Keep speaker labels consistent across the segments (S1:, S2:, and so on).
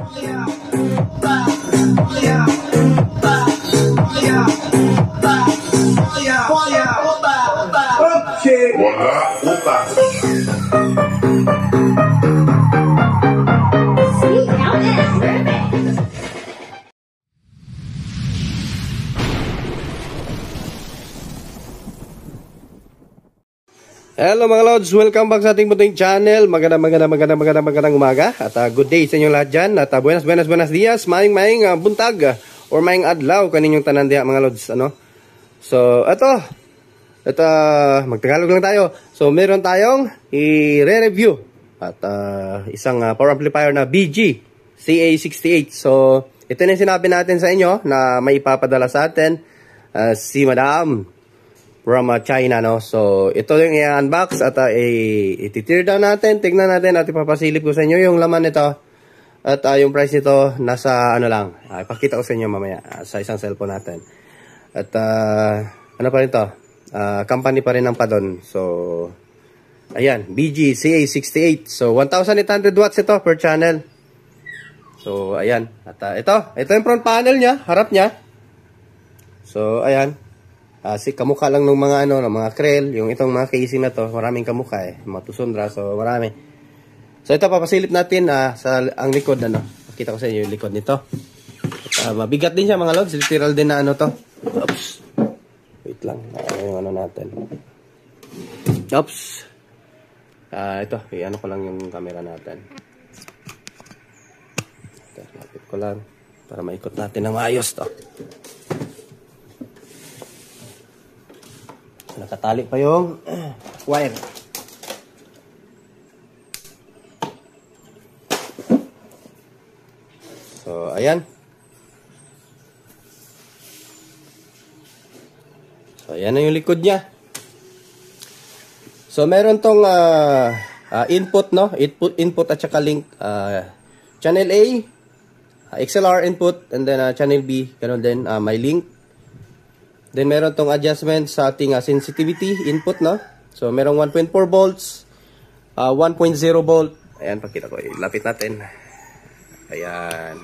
S1: Wala utang.
S2: Hello mga Lods, welcome back sa ating munting channel. Magandang umaga at good day sa inyo lahat dyan. At buenas dias, maing buntag or maing adlaw kaninyong tanan diha mga Lods, ano? So, ito magtagalog lang tayo. So, meron tayong i-re-review at isang power amplifier na BG CA68. So, ito na yung sinabi natin sa inyo na may ipapadala sa atin si Madam from China, no? So, ito yung i-unbox at i-tear down natin, tignan natin at ipapasilip ko sa inyo yung laman nito. At yung price nito nasa ano lang, ipakita ko sa inyo mamaya sa isang cellphone natin. At ano pa rin to? Company pa rin ng Padon. So, ayan, BG CA68. So, 1,800 watts ito per channel. So, ayan. At ito yung front panel niya, harap niya. So, ayan. Kamukha lang ng mga ng mga Krell, yung itong mga casing na to, maraming kamukha mga Tusundra, so marami. So ito papasilip natin sa ang likod Pakita ko sa inyo yung likod nito. At, mabigat din siya mga Lods, literal din na to. Oops. Wait lang, yung natin. Oops. Ito, ano ko lang yung camera natin. Lapit ko lang para maikot natin ng maayos to. Nakatali pa yung wire. So, ayan. So, ayan na yung likod niya. So, meron tong input, no? Input at saka link. Channel A, XLR input, and then channel B, ganun din, may link. Then, meron tong adjustment sa ating sensitivity input, no? So, merong 1.4 volts, 1.0 volt. Ayan, pakita ko. Lapit natin. Ayan.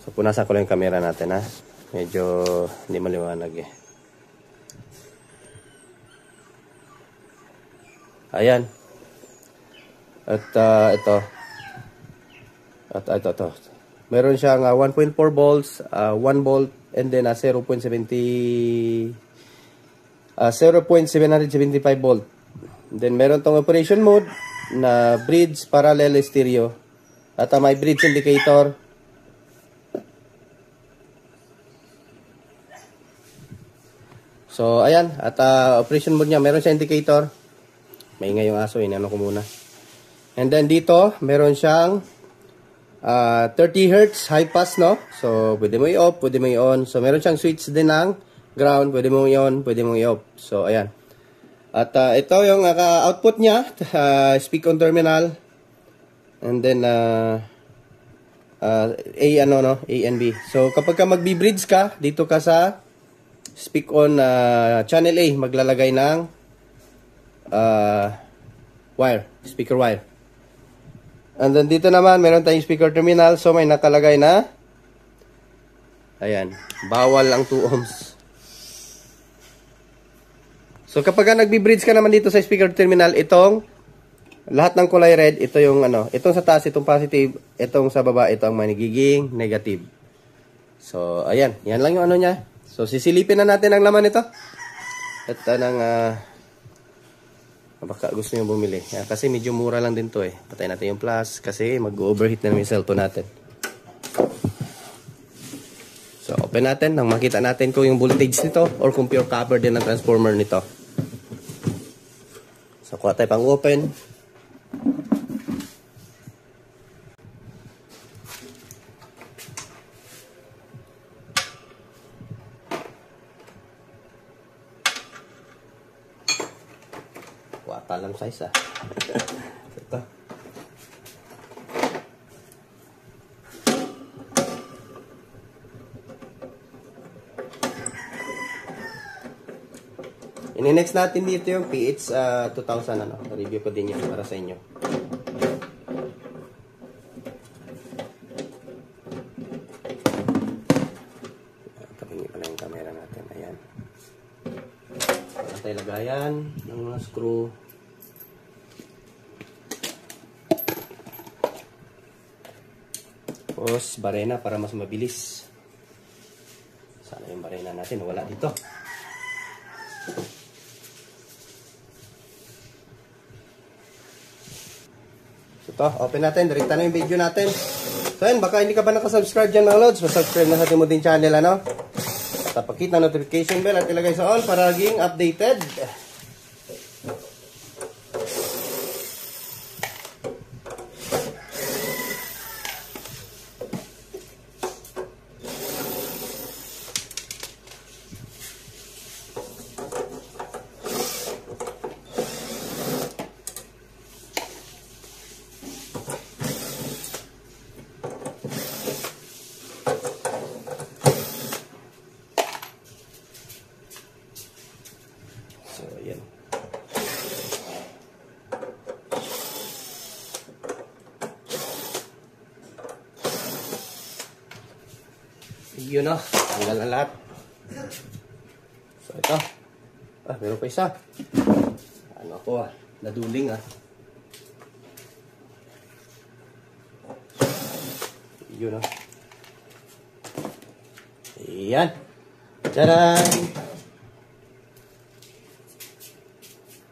S2: So, punasan ko lang yung camera natin, ha? Medyo hindi maliwanag, Ayan. At, ito. Ito. Meron siyang 1.4 volts, 1 volt, and then 0.775 volt. Then meron tong operation mode na bridge, parallel, stereo. At may bridge indicator. So, ayan. At operation mode niya, meron siya indicator. Maingay yung aso, inano ko muna. And then dito, meron siyang 30 Hz high pass, no? So, pwede mo i-off, pwede mo i-on. So, meron siyang switch din ng ground. Pwede mo i-on, pwede mo i-off. So, ayan. At ito yung output niya. Speak on terminal. And then, A and B. So, kapag ka magbi-bridge ka, dito ka sa speak on channel A, maglalagay ng wire, speaker wire. And then dito naman, meron tayong speaker terminal. So, may nakalagay na, ayan, bawal ang 2 ohms. So, kapag nagbi-bridge ka naman dito sa speaker terminal, itong, lahat ng kulay red, ito yung itong sa taas, itong positive, itong sa baba, itong magiging negative. So, ayan, yan lang yung niya. So, sisilipin na natin ang laman nito. At baka gusto nyo bumili. Kasi medyo mura lang din to Patay natin yung plus kasi mag-overheat na naman yung cellphone natin. So, open natin nang makita natin kung yung voltage nito or kung pure copper din ang transformer nito. So, kuha tayo pang open. Talang size Ito. Next natin dito yung PH 2000 ano. Review ko din yan para sa inyo. Tabingin pala yung camera natin. Ayan. Para tayo lagayan ng mga screw. Tapos barena para mas mabilis. Sana yung barena natin wala dito. So ito, open natin. Direkta na yung video natin. So yun, baka hindi ka pa nakasubscribe dyan mga lods. Subscribe na sa ating mo din channel ano. At pakit na notification bell at ilagay sa all para laging updated. So, ayan. Yun na. Tanggal na lahat. So, ito. Meron pa isa. Ano ko naduling Yun na. Ayan. Tadaan!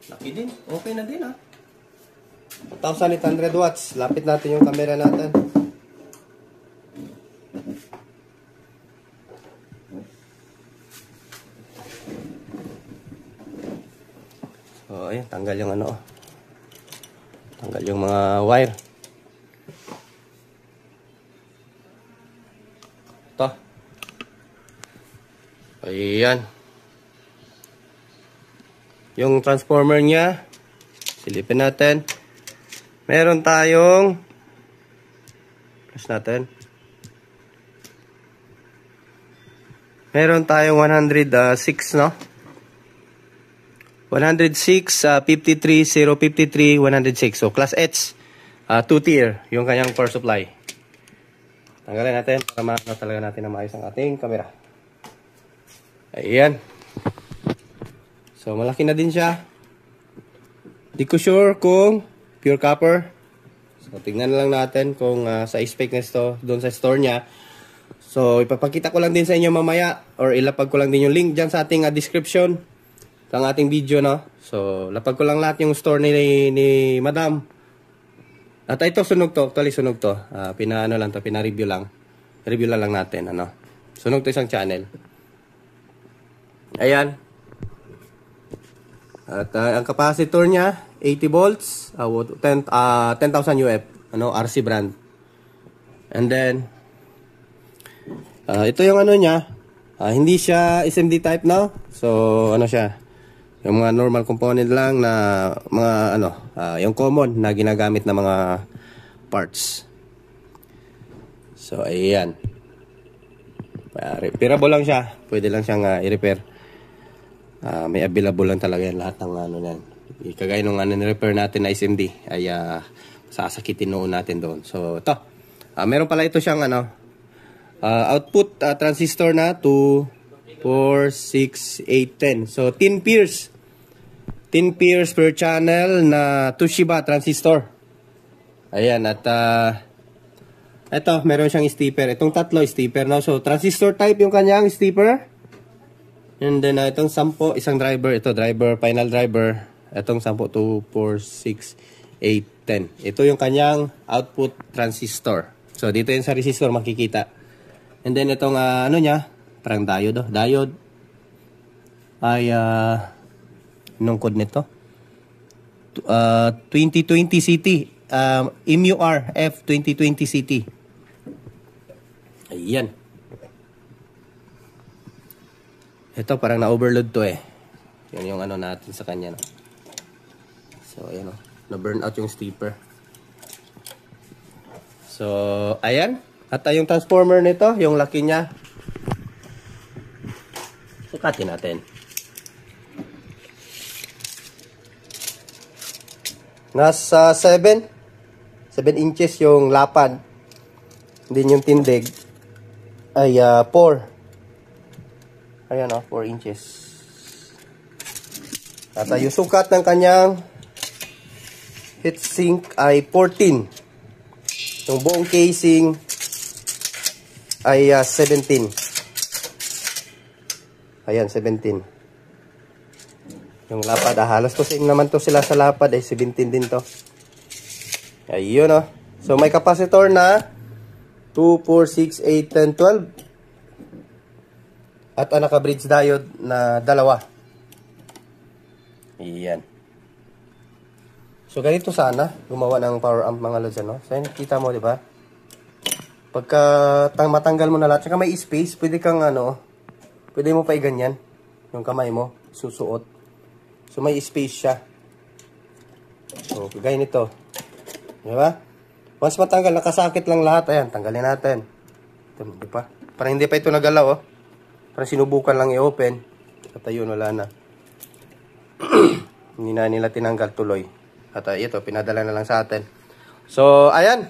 S2: Laki din. Okay na din 1,800 watts. Lapit natin yung camera natin. So, ayan. Tanggal yung tanggal yung mga wire. Ito. Ayan. Yung transformer niya, silipin natin. Meron tayong plus natin. Meron tayong 106, no? 106, 53, 053, 106. So, class H, 2-tier, yung kanyang power supply. Tanggalin natin para makakita talaga natin na maayos ang ating camera. Ayan. So, malaki na din siya. Di ko sure kung pure copper. So, tingnan lang natin kung sa spec na ito, doon sa store niya. So, ipapakita ko lang din sa inyo mamaya or ilapag ko lang din yung link dyan sa ating description ng ating video, no? So, lapag ko lang lahat yung store ni Madam. At ito, sunog to. Actually, sunog to. Pina-review lang. Review lang natin, ano? Sunog to isang channel. Ayan. At ang capacitor niya 80 volts, 10,000 UF, RC brand. And then ito yung niya, hindi siya SMD type, no? So siya, yung mga normal component lang na mga yung common na ginagamit na mga parts. So ayan. Repairable lang siya, pwede lang siyang i-repair. May available lang talaga yan lahat ng yan. Kagaya nung ni-repair natin na SMD ay sasakitin noon natin doon. So ito, meron pala ito siyang output transistor na 2, 4, 6, 8, 10. So 10 pairs. 10 pairs per channel na Toshiba transistor. Ayan, at ito, meron siyang stepper. Itong tatlo stepper, no? So transistor type yung kanyang stepper. And then itong 10, isang driver. Ito driver, final driver. Itong 10, 2, 4, 6, 8, 10. Ito yung kanyang output transistor. So dito yung sa resistor makikita. And then itong niya, parang diode. Diode ay anong code nito? 2020 CT. MUR F2020 CT. Ayan. Ito parang na-overload to Yan yung natin sa kanya, no? So ayan, na-burn out yung stepper. So ayan. At yung transformer nito, yung laki niya. Sukatin natin. Nasa 7 inches yung lapad. Din yung tindig ay 4. Ayan 4 inches. At yung sukat ng kanyang heatsink ay 14. Yung buong casing ay 17. Ayan, 17. Yung lapad, halos to same naman to sila sa lapad, ay 17 din to. Ayun So may capacitor na 2, 4, 6, 8, 10, 12. At ang naka-bridge diode na 2. Ayan. So ganito sana gumawa ng power amp mga lods, So kita mo, di ba? Pagka matanggal mo na lahat, saka may space, pwede kang pwede mo pa i-ganyan yung kamay mo, susuot. So may space siya. So gaya nito. Di ba? Once matanggal, nakasakit lang lahat. Ayan, tanggalin natin. Ito, di ba? Parang hindi pa ito nagalaw, Parang sinubukan lang i-open. At ayun, wala na. Hindi na nila tinanggal tuloy. At ito, pinadala na lang sa atin. So, ayan.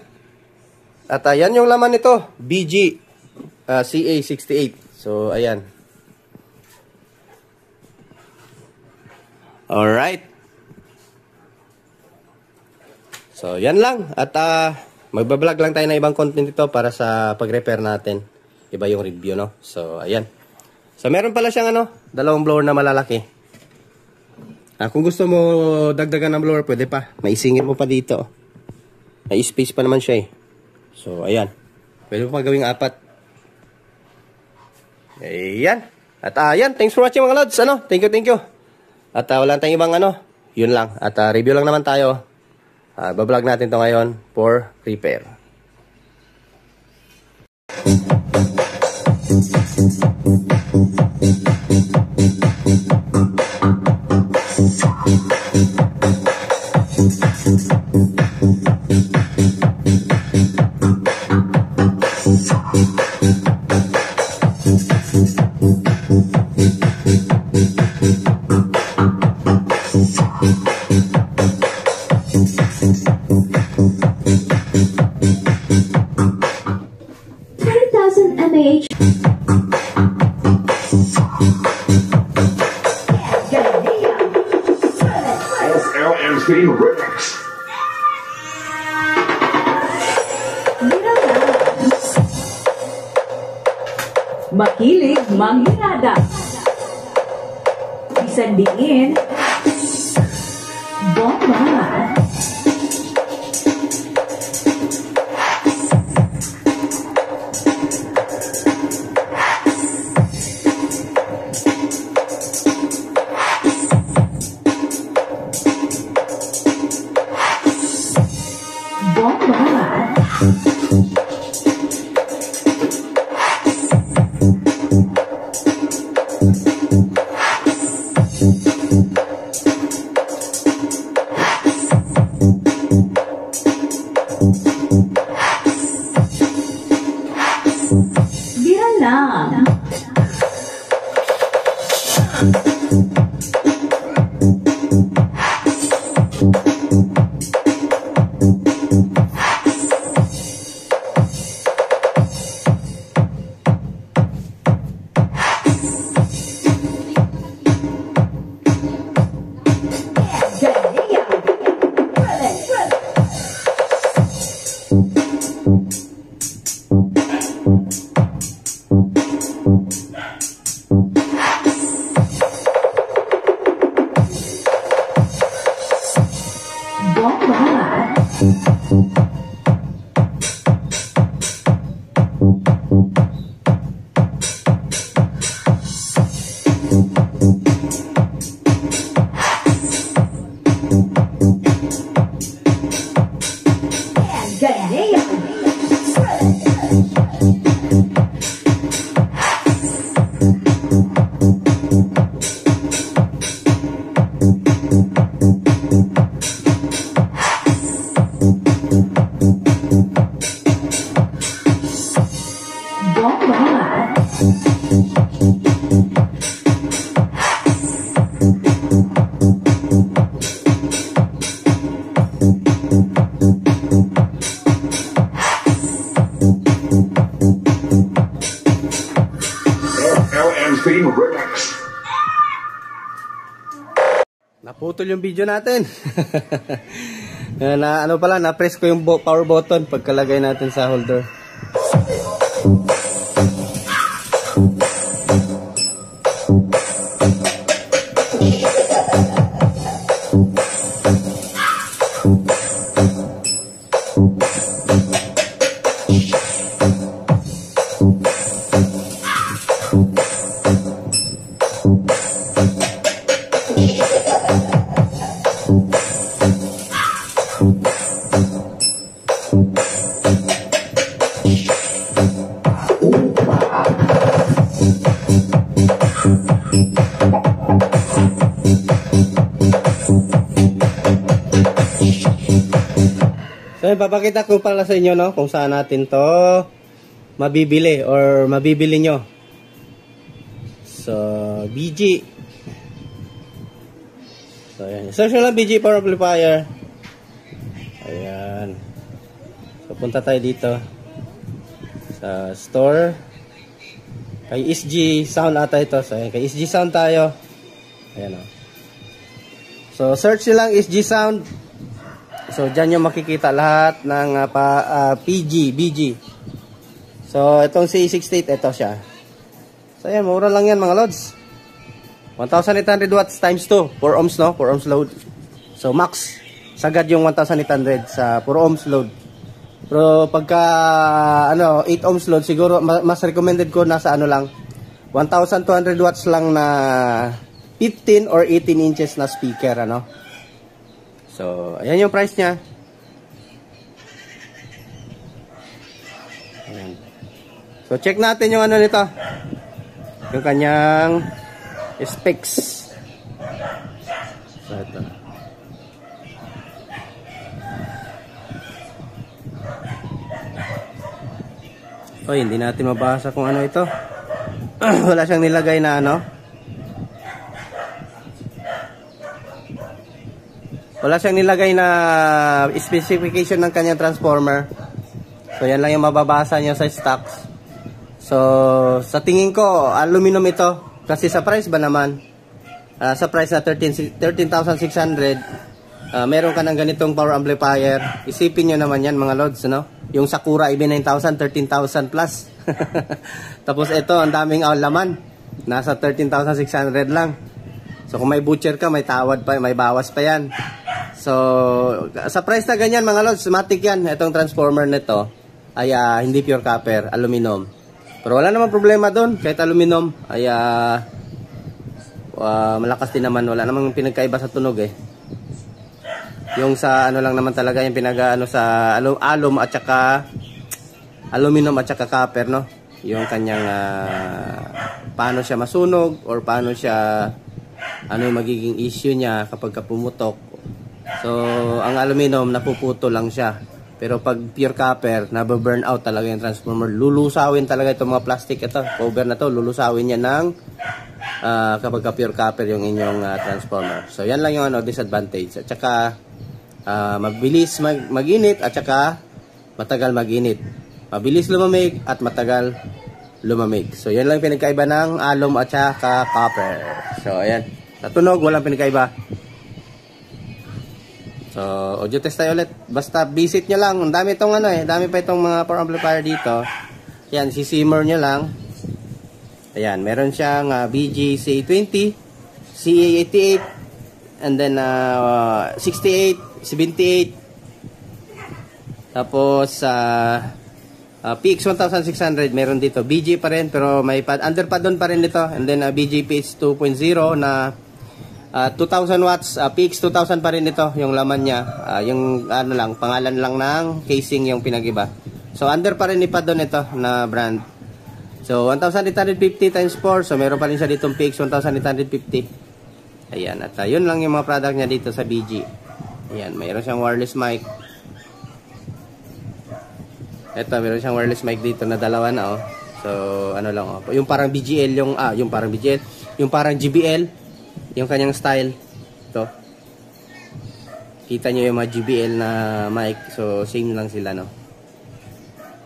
S2: At ayan yung laman nito. BG CA68. So, ayan. Alright. So, yan lang. At magbablog lang tayo ng ibang content ito para sa pag-repair natin. Iba yung review, So, ayan. So, meron pala siyang dalawang blower na malalaki. Kung gusto mo dagdagan ng blower, pwede pa. Maisingit mo pa dito. May space pa naman siya So, ayan. Pwede mo pa gawing 4. Ayan. At ayan. Thanks for watching mga lods. Thank you. At wala tayong ibang Yun lang. At review lang naman tayo. Bablog natin to ngayon for repair.
S1: SLMC Remix.
S3: Makilig, manghinada. Isandiin. Bomba. Bira lang.
S2: naputol yung video natin. Na ano pala, na-press ko yung power button pagkalagay natin sa holder. So, papakita ko pala sa inyo, no, kung saan natin to mabibili or mabibili nyo. So, BG. So, ayan. Search nyo lang BG Power Amplifier. Ayan. So, punta tayo dito sa store. Kay SG Sound ata ito. So, ayan. Kay SG Sound tayo. Ayan, o. So, search nyo lang SG Sound. So, dyan yung makikita lahat ng BG. So, itong CA68, ito siya. So, ayan, mura lang yan mga lods. 1,800 watts times 2. 4 ohms, no? 4 ohms load. So, max. Sagad yung 1,800 sa 4 ohms load. Pero, pagka, 8 ohms load, siguro, mas recommended ko nasa lang, 1,200 watts lang na 15 or 18 inches na speaker, So, ayan yung price niya. Ayan. So, check natin yung nito. Yung kanyang specs. So, ito. Oy, hindi natin mabasa kung ano ito. Wala siyang nilagay na Wala siyang nilagay na specification ng kanyang transformer. So, yan lang yung mababasa niya sa stocks. So, sa tingin ko, aluminum ito. Kasi sa price ba naman? Sa price na 13,600, meron ka ng ganitong power amplifier. Isipin nyo naman yan mga lods, Yung Sakura EB9000, 13,000 plus. Tapos ito, ang daming laman. Nasa 13,600 lang. So, kung may butcher ka, may tawad pa, may bawas pa yan. So, sa price na ganyan mga lods, matic yan. Itong transformer nito ay hindi pure copper, aluminum. Pero wala namang problema doon. Kahit aluminum ay malakas din naman. Wala namang pinagkaiba sa tunog Yung sa lang naman talaga, yung sa alum at saka aluminum at saka copper, yung kanyang paano siya masunog or paano siya yung magiging issue niya kapag pumutok. So, ang aluminum, napuputo lang siya. Pero pag pure copper, nababurn out talaga yung transformer. Lulusawin talaga itong mga plastic. Ito, cover na to, lulusawin niya ng kapag pure copper yung inyong transformer. So, yan lang yung disadvantage. At saka, mabilis mag-init at saka matagal mag-init. Mabilis lumamig at matagal lumamig. So, yan lang pinagkaiba ng alum at saka copper. So, ayan. Sa tunog, walang pinagkaiba. So, audio test tayo ulit. Basta visit nyo lang. Ang dami itong dami pa itong mga power amplifier dito. Yan, si-simmer nyo lang. Ayan, meron siyang BG CA20, CA88, and then 68, 78. Tapos, PX1600, meron dito. BG pa rin, pero may underpad doon pa rin dito. And then, BG PX 2.0 na 2,000 watts, PX 2,000 pa rin ito, yung laman niya. Yung pangalan lang ng casing yung pinag-iba. So, under pa rin ni Padon ito na brand. So, 1,850 times 4. So, meron pa rin siya ditong PX 1,850. Ayan. At yun lang yung mga product niya dito sa BG. Ayan. Mayroon siyang wireless mic. Ito, meron siyang wireless mic dito na dalawa na, So, yung parang BGL, yung parang GBL. Yung kanyang style. Ito. Kita nyo yung mga GBL na mic. So, same lang sila,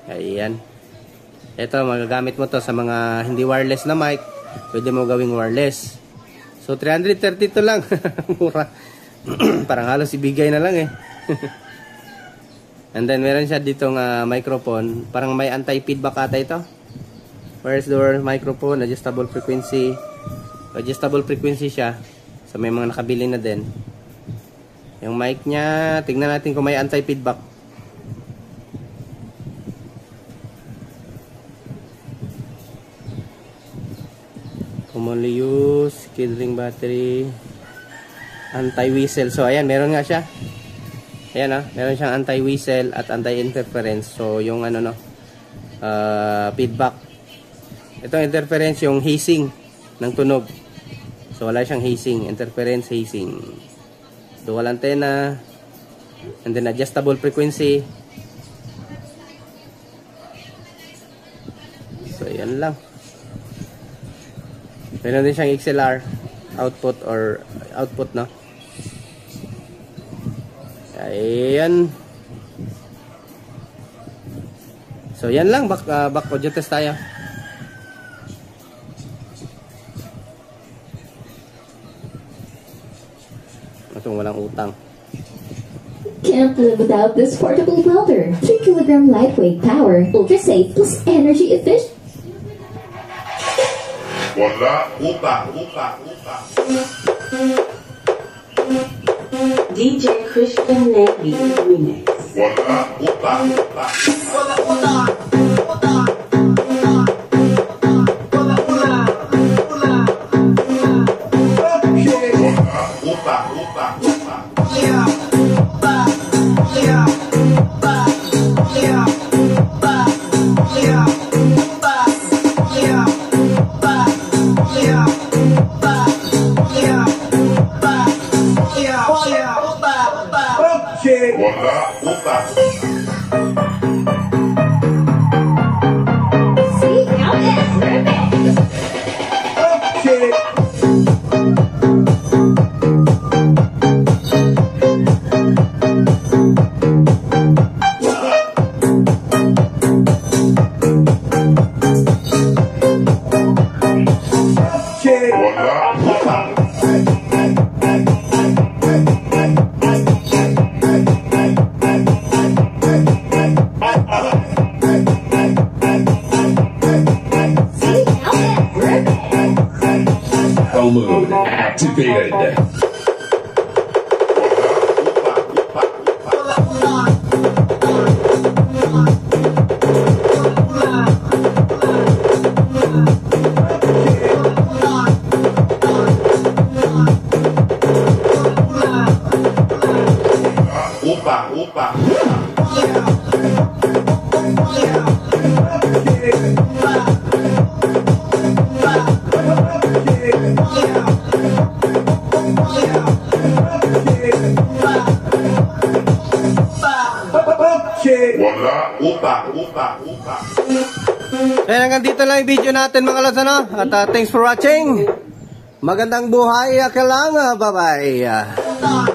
S2: Ayan. Ito, magagamit mo to sa mga hindi wireless na mic. Pwede mo gawing wireless. So, 332 lang. Mura. Parang halos ibigay na lang eh. And then meron siya ditong microphone. Parang may anti-feedback ata ito. Where's the microphone? Adjustable frequency. Adjustable frequency siya. So may mga nakabili na din. Yung mic niya, tingnan natin kung may anti-feedback. Commonly used, Kidring battery, anti-whistle. So ayan, meron nga siya. Ayan meron siyang anti-whistle at anti-interference. So yung feedback. Itong interference yung hissing ng tunog. So wala siyang hissing, interference, hissing. Dual antenna, and then adjustable frequency. So yan lang. Meron din siyang XLR output no. Ayan. So yan lang, back audio test tayo. Itong walang utang.
S4: Can't live without this portable welder. 3 kilogram lightweight power, ultra safe plus energy efficient.
S1: Wala.
S3: DJ Christian Levy Remix.
S1: Mode activated.
S2: Kaya hanggang dito lang yung video natin mga lads, at thanks for watching. Magandang buhay ka lang, bye bye.